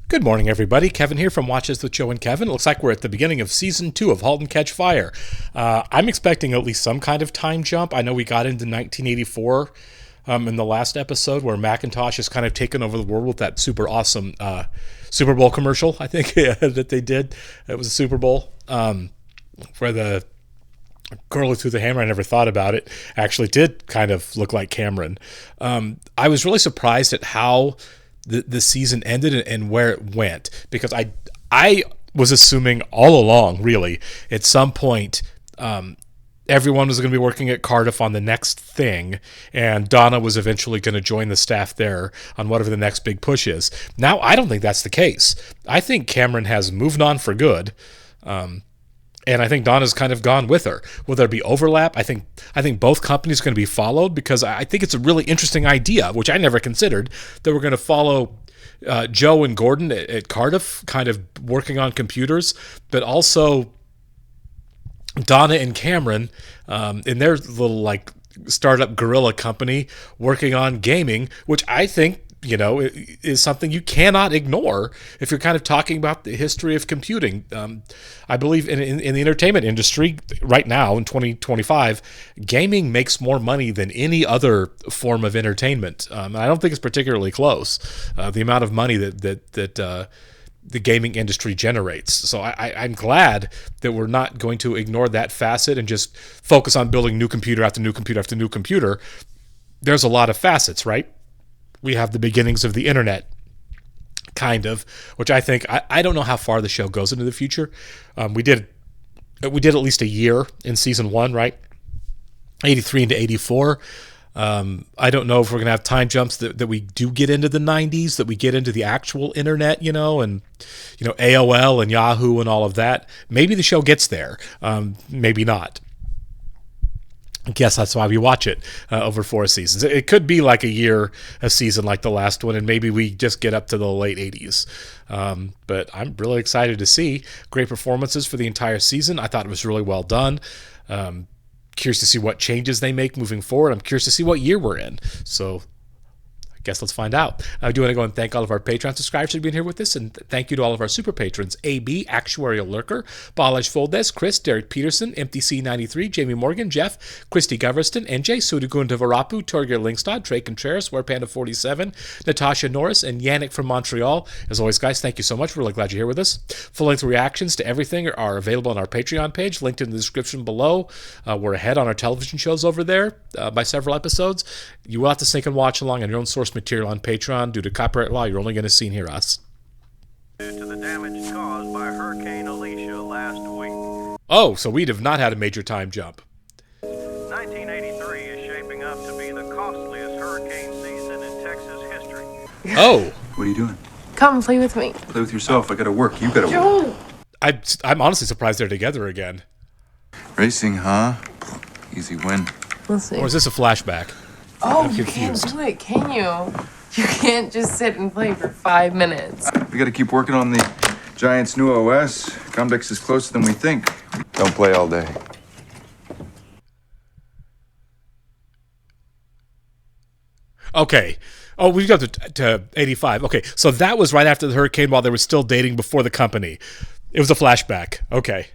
Good morning, everybody. Kevin here from Watches with Joe and Kevin. It looks like we're at the beginning of Season 2 of Halt and Catch Fire. I'm expecting at least some kind of time jump. I know we got into 1984 in the last episode where Macintosh has kind of taken over the world with that super awesome Super Bowl commercial, I think, that they did. It was a Super Bowl where the girl who threw the hammer, I never thought about it, actually did kind of look like Cameron. I was really surprised at how the season ended and where it went, because I was assuming all along, really, at some point, everyone was going to be working at Cardiff on the next thing, and Donna was eventually going to join the staff there on whatever the next big push is. Now, I don't think that's the case. I think Cameron has moved on for good, and I think Donna's kind of gone with her. Will there be overlap? I think both companies are going to be followed, because I think it's a really interesting idea, which I never considered, that we're going to follow Joe and Gordon at Cardiff, kind of working on computers, but also Donna and Cameron in their little like startup guerrilla company working on gaming, which I think, is something you cannot ignore if you're kind of talking about the history of computing. I believe in the entertainment industry right now in 2025, gaming makes more money than any other form of entertainment. I don't think it's particularly close, the amount of money that the gaming industry generates. So I'm glad that we're not going to ignore that facet and just focus on building new computer after new computer after new computer. There's a lot of facets, right? We have the beginnings of the internet, kind of, which I think, I don't know how far the show goes into the future. We did at least a year in season 1, right? 83 into 84. I don't know if we're going to have time jumps that we do get into the 90s, that we get into the actual internet, and AOL and Yahoo and all of that. Maybe the show gets there. Maybe not. I guess that's why we watch it over 4 seasons. It could be like a season like the last one, and maybe we just get up to the late 80s. But I'm really excited to see great performances for the entire season. I thought it was really well done. Curious to see what changes they make moving forward. I'm curious to see what year we're in. So I guess let's find out. I do want to go and thank all of our Patreon subscribers for being here with us, and thank you to all of our super patrons: AB, Actuarial Lurker, Balaj Foldes, Chris, Derek Peterson, MTC93, Jamie Morgan, Jeff, Christy Goverston, NJ, Sudagunda Varapu, Torgeir Linkstad, Trey Contreras, WarPanda47, Natasha Norris, and Yannick from Montreal. As always, guys, thank you so much. We're really glad you're here with us. Full-length reactions to everything are available on our Patreon page, linked in the description below. We're ahead on our television shows over there by several episodes. You will have to sync and watch along on your own source material on Patreon. Due to copyright law, you're only going to see and hear us. Due to the damage caused by Hurricane Alicia last week. Oh, so we'd have not had a major time jump. 1983 is shaping up to be the costliest hurricane season in Texas history. Oh. What are you doing? Come play with me. Play with yourself. I gotta work. You gotta work. Joe! I'm honestly surprised they're together again. Racing, huh? Easy win. Let's see. Or is this a flashback? Oh, I'm you can't confused. do it, can you? You can't just sit and play for 5 minutes. We gotta keep working on the Giants' new OS. Comdex is closer than we think. Don't play all day. Okay. Oh, we got to 85. Okay, so that was right after the hurricane while they were still dating before the company. It was a flashback. Okay.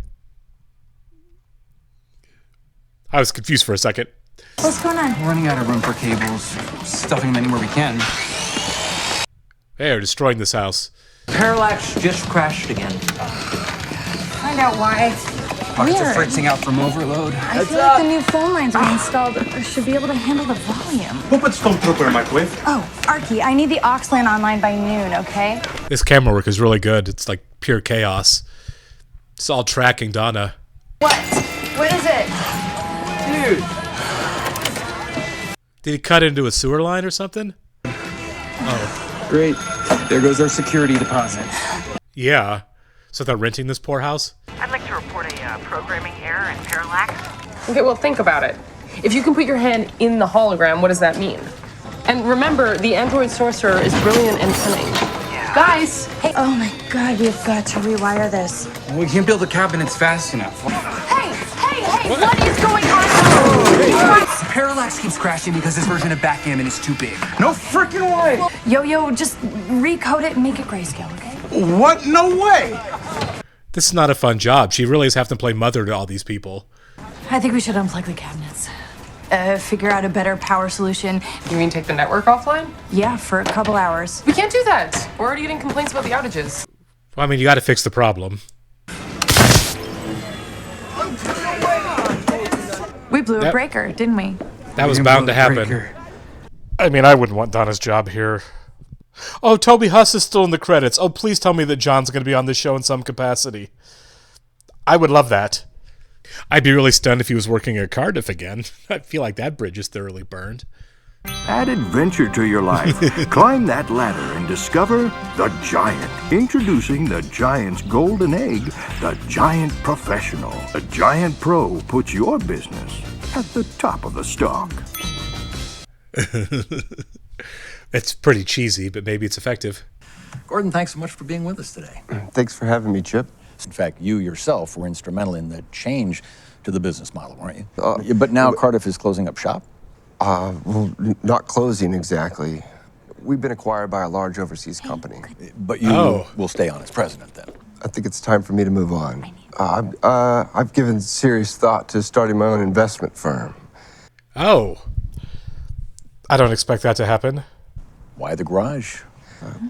I was confused for a second. What's going on? We're running out of room for cables, stuffing them anywhere we can. Hey, we're destroying this house. Parallax just crashed again. Find out why. Pockets are Weird. fritzing out from overload. I feel like the new phone lines we installed should be able to handle the volume. Who put Stormtrooper in microwave? Oh, Arky, I need the Oxland online by noon, okay? This camera work is really good. It's like pure chaos. It's all tracking Donna. What? What is it? Dude! Did he cut into a sewer line or something? Oh. Great. There goes our security deposit. Yeah. So they're renting this poor house? I'd like to report a programming error in Parallax. Okay, well, think about it. If you can put your hand in the hologram, what does that mean? And remember, the android sorcerer is brilliant and cunning. Yeah. Guys! Hey, oh my god, we've got to rewire this. We can't build the cabinets fast enough. Hey, what is going on? Parallax keeps crashing because this version of backgammon is too big. No freaking way! Yo, just recode it and make it grayscale, okay? What? No way! This is not a fun job. She really is having to play mother to all these people. I think we should unplug the cabinets. Figure out a better power solution. You mean take the network offline? Yeah, for a couple hours. We can't do that. We're already getting complaints about the outages. Well, I mean, you got to fix the problem. We blew a breaker, didn't we? That was bound to happen. I mean, I wouldn't want Donna's job here. Oh, Toby Huss is still in the credits. Oh, please tell me that John's going to be on this show in some capacity. I would love that. I'd be really stunned if he was working at Cardiff again. I feel like that bridge is thoroughly burned. Add adventure to your life. Climb that ladder and discover the Giant. Introducing the Giant's Golden Egg, the Giant Professional. A Giant Pro puts your business at the top of the stock. It's pretty cheesy, but maybe it's effective. Gordon, thanks so much for being with us today. Thanks for having me, Chip. In fact, you yourself were instrumental in the change to the business model, weren't you? But now Cardiff is closing up shop? Well, not closing exactly. We've been acquired by a large overseas company. But you will stay on as president then? I think it's time for me to move on. I've given serious thought to starting my own investment firm. Oh. I don't expect that to happen. Why the garage?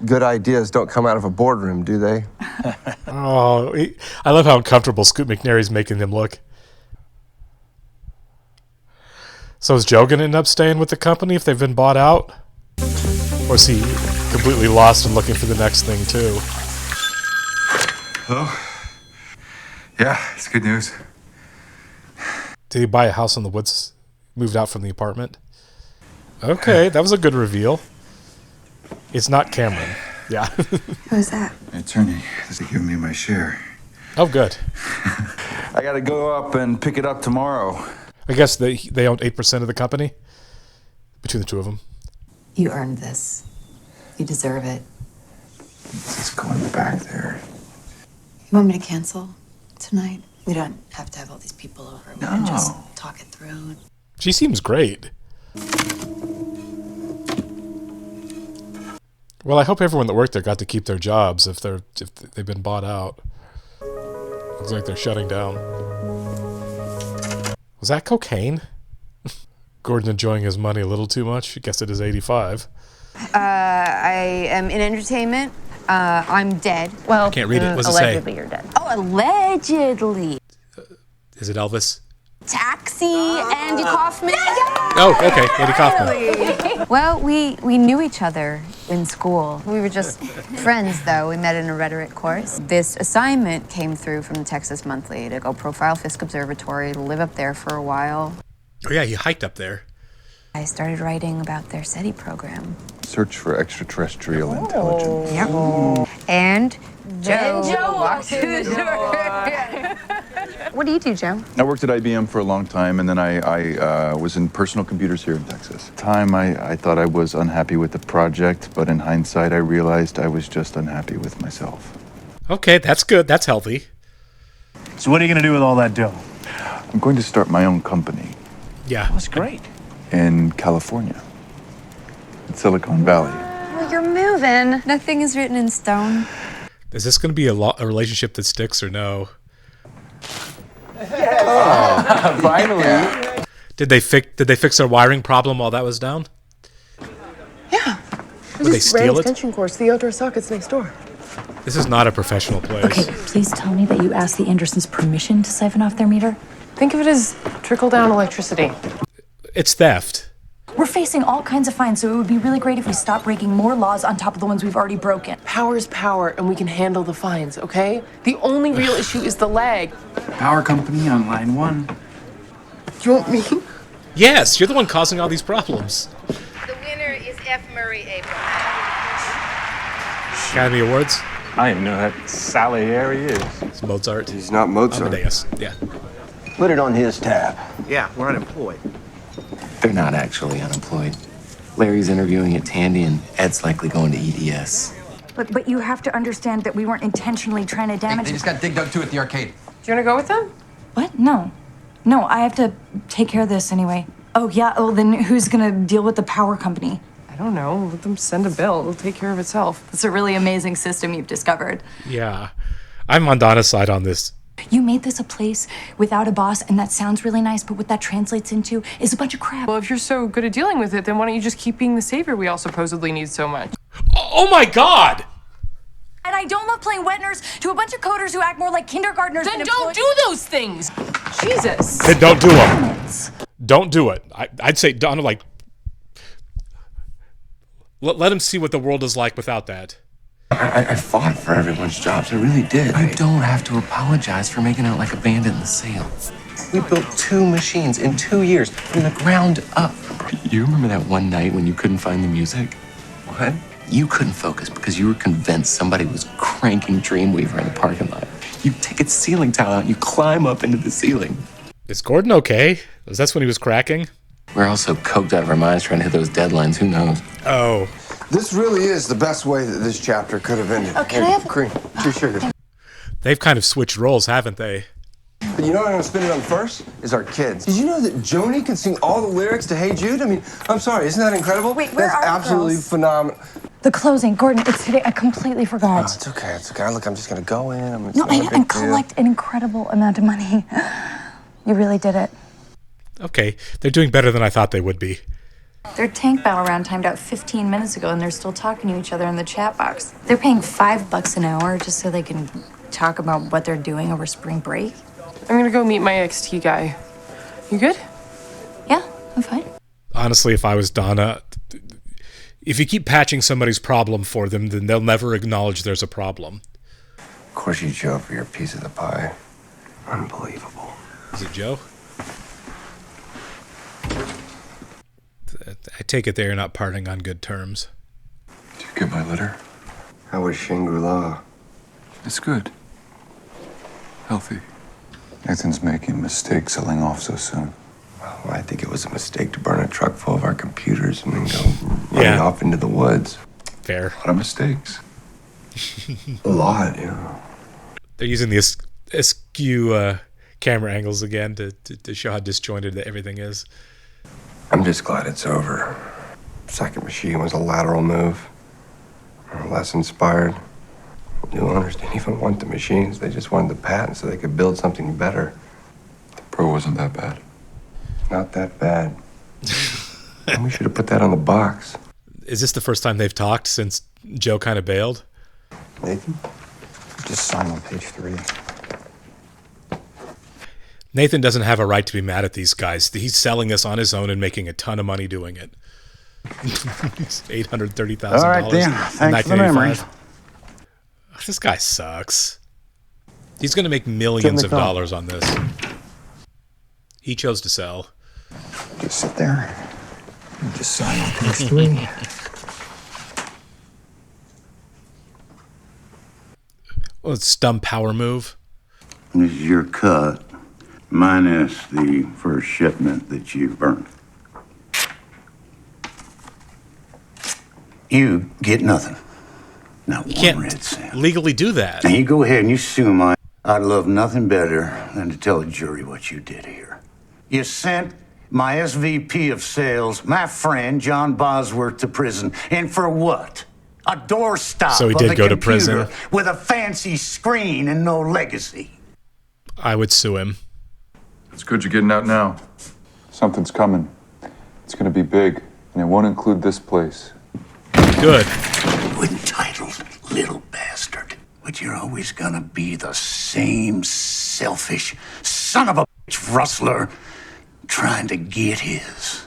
Good ideas don't come out of a boardroom, do they? Oh, I love how uncomfortable Scoot McNairy's making him look. So is Joe going to end up staying with the company if they've been bought out? Or is he completely lost and looking for the next thing, too? Hello? Yeah, it's good news. Did he buy a house in the woods? Moved out from the apartment? Okay, that was a good reveal. It's not Cameron. Yeah. Who's that? My attorney has given me my share. Oh, good. I gotta go up and pick it up tomorrow. I guess they own 8% of the company? Between the two of them. You earned this. You deserve it. It's going back there. You want me to cancel tonight? We don't have to have all these people over. We can just talk it through. She seems great. Well, I hope everyone that worked there got to keep their jobs if they've been bought out. Looks like they're shutting down. Was that cocaine? Gordon enjoying his money a little too much. I guess it is 85. I am in entertainment. I'm dead. Well, can't read it. What's it say? Allegedly you're dead. Oh, allegedly. Is it Elvis? Taxi, Andy Kaufman. Oh, okay, Andy Kaufman. Well, we knew each other in school. We were just friends, though. We met in a rhetoric course. This assignment came through from the Texas Monthly to go profile Fisk Observatory, live up there for a while. Oh, yeah, he hiked up there. I started writing about their SETI program. Search for extraterrestrial intelligence. Yep. And Joe walked through the door. What do you do, Joe? I worked at IBM for a long time, and then I was in personal computers here in Texas. I thought I was unhappy with the project, but in hindsight, I realized I was just unhappy with myself. Okay, that's good. That's healthy. So what are you going to do with all that dough? I'm going to start my own company. Yeah. That's great. In California. In Silicon Valley. Well, you're moving. Nothing is written in stone. Is this going to be a relationship that sticks or no? Oh, finally. Did they fix their wiring problem while that was down? Yeah. Would they steal it? Extension course, the outdoor sockets next door. This is not a professional place. Okay, please tell me that you asked the Andersons permission to siphon off their meter. Think of it as trickle-down electricity. It's theft. We're facing all kinds of fines, so it would be really great if we stopped breaking more laws on top of the ones we've already broken. Power is power, and we can handle the fines, okay? The only real issue is the lag. Power company on line 1. Do you want me? Yes, you're the one causing all these problems. The winner is F. Murray Abrams. Academy Awards? I didn't know that Salieri is. It's Mozart. He's not Mozart. Amadeus, yeah. Put it on his tab. Yeah, we're unemployed. They're not actually unemployed. Larry's interviewing at Tandy, and Ed's likely going to EDS. But you have to understand that we weren't intentionally trying to damage. They just got digged up too at the arcade. Do you want to go with them? What? No, I have to take care of this anyway. Oh yeah. Oh, then who's gonna deal with the power company? I don't know. Let them send a bill. It'll take care of itself. It's a really amazing system you've discovered. Yeah. I'm on Donna's side on this. You made this a place without a boss, and that sounds really nice, but what that translates into is a bunch of crap. Well, if you're so good at dealing with it, then why don't you just keep being the savior we all supposedly need so much? Oh my God! And I don't love playing wet nurse to a bunch of coders who act more like kindergartners. Then don't do those things! Jesus! Then don't do them. Don't do it. I'd say, Donna, like, let him see what the world is like without that. I fought for everyone's jobs. I really did. You don't have to apologize for making out like a bandit in the sale. We built 2 machines in 2 years from the ground up. You remember that one night when you couldn't find the music? What? You couldn't focus because you were convinced somebody was cranking Dreamweaver in the parking lot. You take its ceiling tile out and you climb up into the ceiling. Is Gordon okay? Was that when he was cracking? We're also coked out of our minds trying to hit those deadlines. Who knows? Oh. This really is the best way that this chapter could have ended. Oh, can I have cream? 2 sugars. They've kind of switched roles, haven't they? But you know what I'm gonna spin it on first? Is our kids. Did you know that Joni can sing all the lyrics to Hey Jude? I mean, I'm sorry, isn't that incredible? Wait, where That's are the absolutely girls? phenomenal. The closing, Gordon, it's today. I completely forgot. It's okay, it's okay. Look, I'm just gonna go in. No, I know, and collect an incredible amount of money. You really did it. Okay, they're doing better than I thought they would be. Their tank battle round timed out 15 minutes ago, and they're still talking to each other in the chat box. They're paying $5 an hour just so they can talk about what they're doing over spring break. I'm gonna go meet my XT guy. You good? Yeah, I'm fine. Honestly, if I was Donna, if you keep patching somebody's problem for them, then they'll never acknowledge there's a problem. Of course you Joe for your piece of the pie. Unbelievable. Is it Joe? I take it they're not parting on good terms. Did you get my letter? How was Shangri-La? It's good. Healthy. Nathan's making a mistake selling off so soon. Well, I think it was a mistake to burn a truck full of our computers and then go running off into the woods. Fair. A lot of mistakes. A lot, yeah. They're using the askew camera angles again to show how disjointed everything is. I'm just glad it's over. Second machine was a lateral move. Less inspired. New owners didn't even want the machines. They just wanted the patent so they could build something better. The Pro wasn't that bad. Not that bad. And we should have put that on the box. Is this the first time they've talked since Joe kind of bailed? Nathan? Just sign on page 3. Nathan doesn't have a right to be mad at these guys. He's selling this on his own and making a ton of money doing it. $830,000. All right, Dan. Thanks for the memory. This guy sucks. He's going to make millions of dollars on this. He chose to sell. Just sit there and just sign on page 3. Well, it's dumb power move. This is your cut, minus the first shipment that you burned. You get nothing. Not You one can't red cent. legally do that. And you go ahead and you sue my... I'd love nothing better than to tell a jury what you did here. You sent my SVP of sales, my friend John Bosworth, to prison. And for what? A doorstop So he of did a go to computer prison. with a fancy screen and no legacy. I would sue him. It's good you're getting out now. Something's coming. It's gonna be big, and it won't include this place. Good. You entitled little bastard. But you're always gonna be the same selfish son of a bitch rustler trying to get his.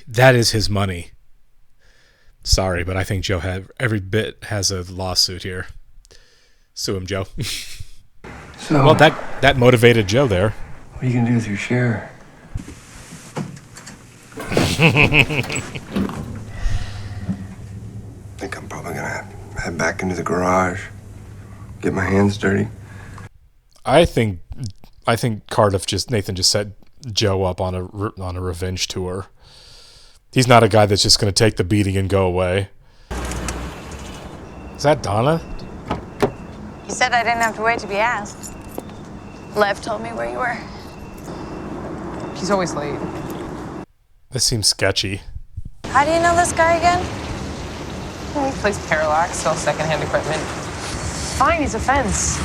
That is his money. Sorry, but I think Joe every bit has a lawsuit here. Sue him, Joe. So, well, that motivated Joe there. what are you gonna do with your share? I think I'm probably gonna head back into the garage, get my hands dirty. I think Nathan just set Joe up on a revenge tour. He's not a guy that's just going to take the beating and go away. Is that Donna? You said I didn't have to wait to be asked. Lev told me where you were. He's always late. This seems sketchy. How do you know this guy again? He plays parallax, sells secondhand equipment. Fine, he's a fence.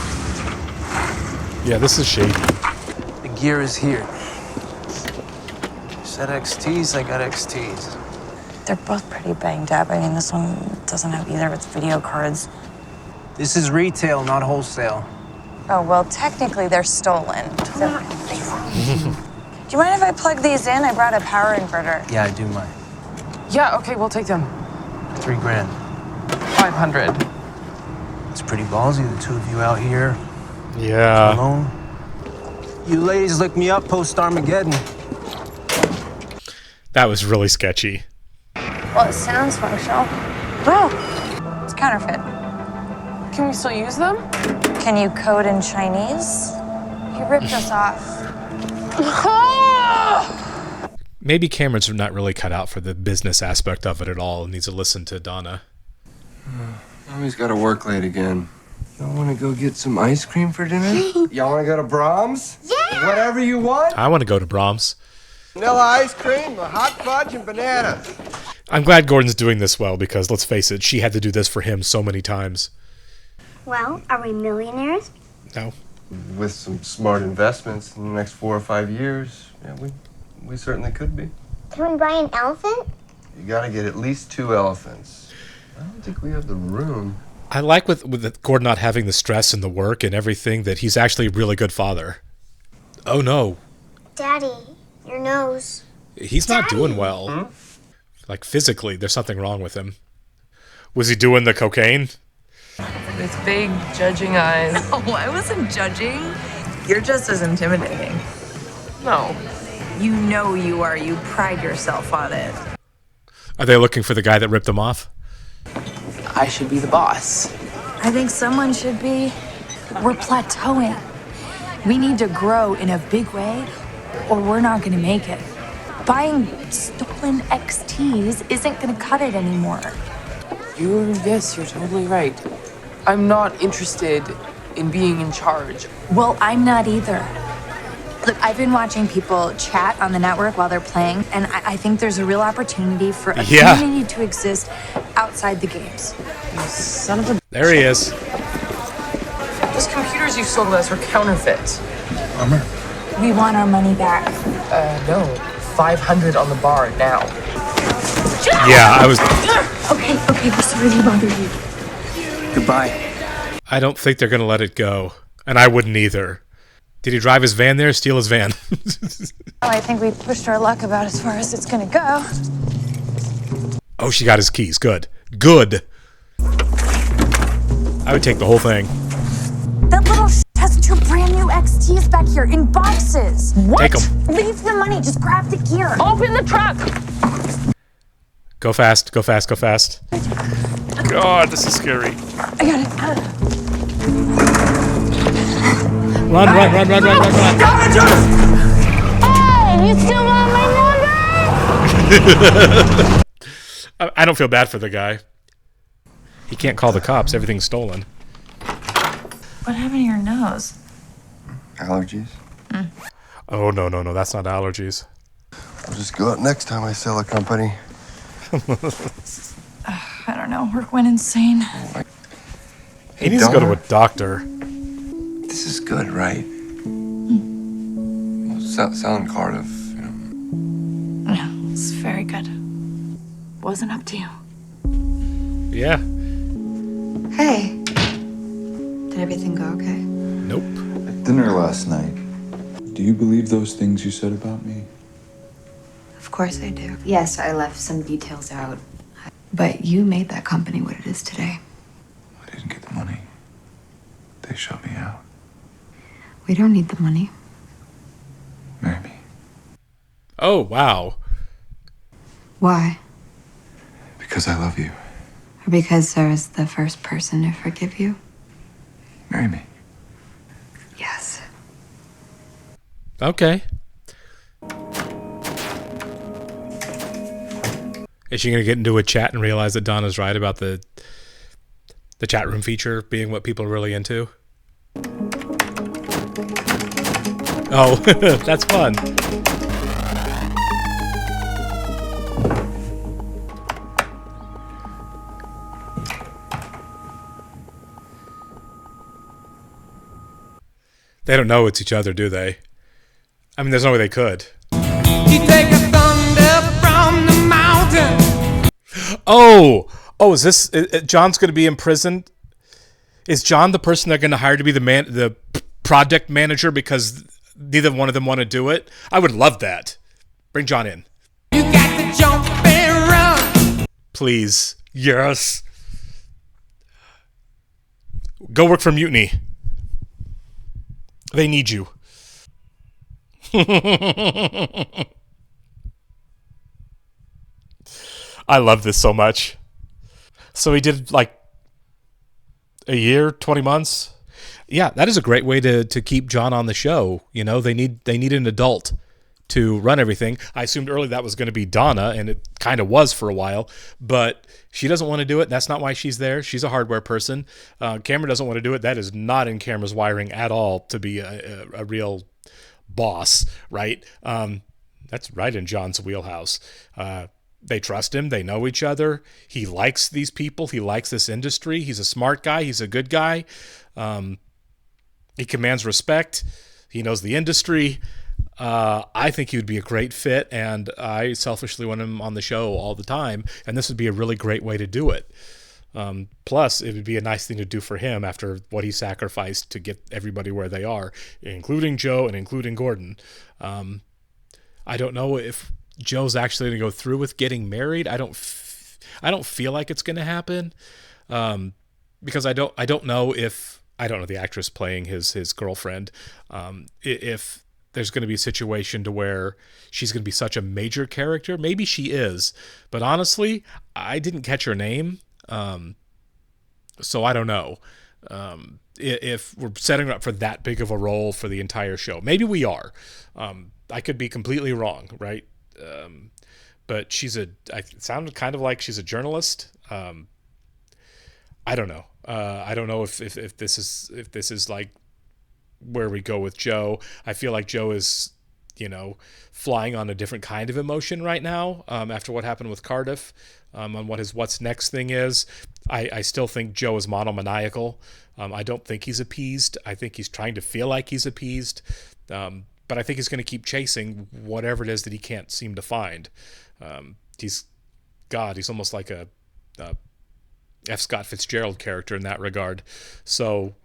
Yeah, this is shady. The gear is here. You said XTs, I got XTs. They're both pretty banged up. I mean, this one doesn't have either of its video cards. This is retail, not wholesale. Oh, well, technically they're stolen. So. Do you mind if I plug these in? I brought a power inverter. Yeah, I do mind. Yeah, okay, we'll take them. $3 grand. 500. It's pretty ballsy, the two of you out here. Yeah. Alone. You ladies look me up post-Armageddon. That was really sketchy. Well, it sounds functional. Oh, it's counterfeit. Can we still use them? Can you code in Chinese? You ripped us off. Maybe Cameron's not really cut out for the business aspect of it at all and needs to listen to Donna. Mommy's got to work late again. Y'all want to go get some ice cream for dinner? Y'all want to go to Brahms? Yeah! Whatever you want? I want to go to Brahms. Vanilla ice cream, hot fudge, and bananas. I'm glad Gordon's doing this well because, let's face it, she had to do this for him so many times. Well, are we millionaires? No. With some smart investments in the next 4 or 5 years, yeah, we certainly could be. Can we buy an elephant? You got to get at least 2 elephants. I don't think we have the room. I like with Gordon not having the stress and the work and everything that he's actually a really good father. Oh no. Daddy, your nose. He's not doing well. Like physically, there's something wrong with him. Was he doing the cocaine? With big, judging eyes. No, I wasn't judging. You're just as intimidating. No. You know you are. You pride yourself on it. Are they looking for the guy that ripped him off? I should be the boss. I think someone should be. We're plateauing. We need to grow in a big way, or we're not going to make it. Buying stolen XTs isn't going to cut it anymore. You're totally right. I'm not interested in being in charge. Well, I'm not either. Look, I've been watching people chat on the network while they're playing, and I think there's a real opportunity for a community to exist outside the games. You son of a... There he is. Those computers you sold us were counterfeit. Bummer. We want our money back. No. 500 on the bar now. Yeah, I was... Okay, we're sorry to bother you. Goodbye. I don't think they're going to let it go. And I wouldn't either. Did he drive his van there? Steal his van? I think we pushed our luck about as far as it's gonna go. Oh, she got his keys. Good. Good. I would take the whole thing. That little has 2 brand new XTs back here in boxes. What? Take them. Leave the money. Just grab the gear. Open the truck. Go fast. Go fast. Go fast. God, this is scary. I got it. Run. Hey, you still want my number? I don't feel bad for the guy. He can't call the cops. Everything's stolen. What happened to your nose? Allergies? Oh, no. That's not allergies. I'll just go out next time I sell a company. I don't know. Work went insane. He needs to go to a doctor. This is good, right? Selling Cardiff, you know. Yeah, it's very good. Wasn't up to you. Yeah. Hey. Did everything go okay? Nope. At dinner last night, do you believe those things you said about me? Of course I do. Yes, I left some details out. But you made that company what it is today. I didn't get the money. They shut me out. We don't need the money. Marry me. Oh, wow. Why? Because I love you. Or because Sarah's the first person to forgive you? Marry me. Yes. Okay. Is she going to get into a chat and realize that Donna's right about the chat room feature being what people are really into? Oh, that's fun. They don't know it's each other, do they? I mean, there's no way they could. You take a thunder from the mountain. Oh, is this John's going to be imprisoned? Is John the person they're going to hire to be the project manager because neither one of them want to do it? I would love that. Bring John in. You got to jump and run. Please. Yes. Go work for Mutiny. They need you. I love this so much. So he did like a year, 20 months. Yeah, that is a great way to keep John on the show. You know, they need an adult to run everything. I assumed earlier that was going to be Donna, and it kind of was for a while, but she doesn't want to do it. That's not why she's there. She's a hardware person. Cameron doesn't want to do it. That is not in Cameron's wiring at all to be a real boss, right? That's right in John's wheelhouse. They trust him. They know each other. He likes these people. He likes this industry. He's a smart guy. He's a good guy. He commands respect. He knows the industry. I think he would be a great fit, and I selfishly want him on the show all the time, and this would be a really great way to do it. Plus, it would be a nice thing to do for him after what he sacrificed to get everybody where they are, including Joe and including Gordon. I don't know if Joe's actually going to go through with getting married. I don't feel like it's going to happen, because I don't know the actress playing his girlfriend, if there's going to be a situation to where she's going to be such a major character. Maybe she is, but honestly, I didn't catch her name, so I don't know if we're setting her up for that big of a role for the entire show. Maybe we are. I could be completely wrong, right? But it sounded kind of like she's a journalist. I don't know. I don't know if this is like where we go with Joe. I feel like Joe is, flying on a different kind of emotion right now, after what happened with Cardiff, on what his what's next thing is. I still think Joe is monomaniacal. I don't think he's appeased. I think he's trying to feel like he's appeased. But I think he's going to keep chasing whatever it is that he can't seem to find. He's almost like a F. Scott Fitzgerald character in that regard. So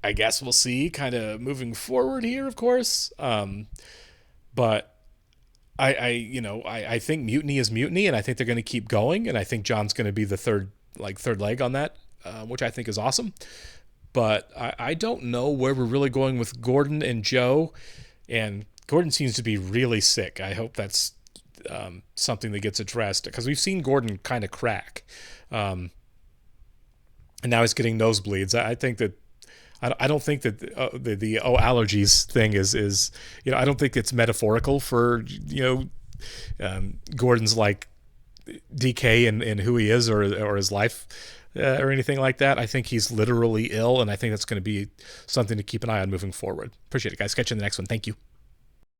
I guess we'll see kind of moving forward here, of course. But I think Mutiny is Mutiny, and I think they're going to keep going, and I think John's going to be the third leg on that, which I think is awesome. But I don't know where we're really going with Gordon and Joe, and Gordon seems to be really sick. I hope that's something that gets addressed, because we've seen Gordon kind of crack, and now he's getting nosebleeds. I don't think that the allergies thing is I don't think it's metaphorical for Gordon's like decay in who he is or his life or anything like that. I think he's literally ill, and I think that's going to be something to keep an eye on moving forward. Appreciate it, guys. Catch you in the next one. Thank you.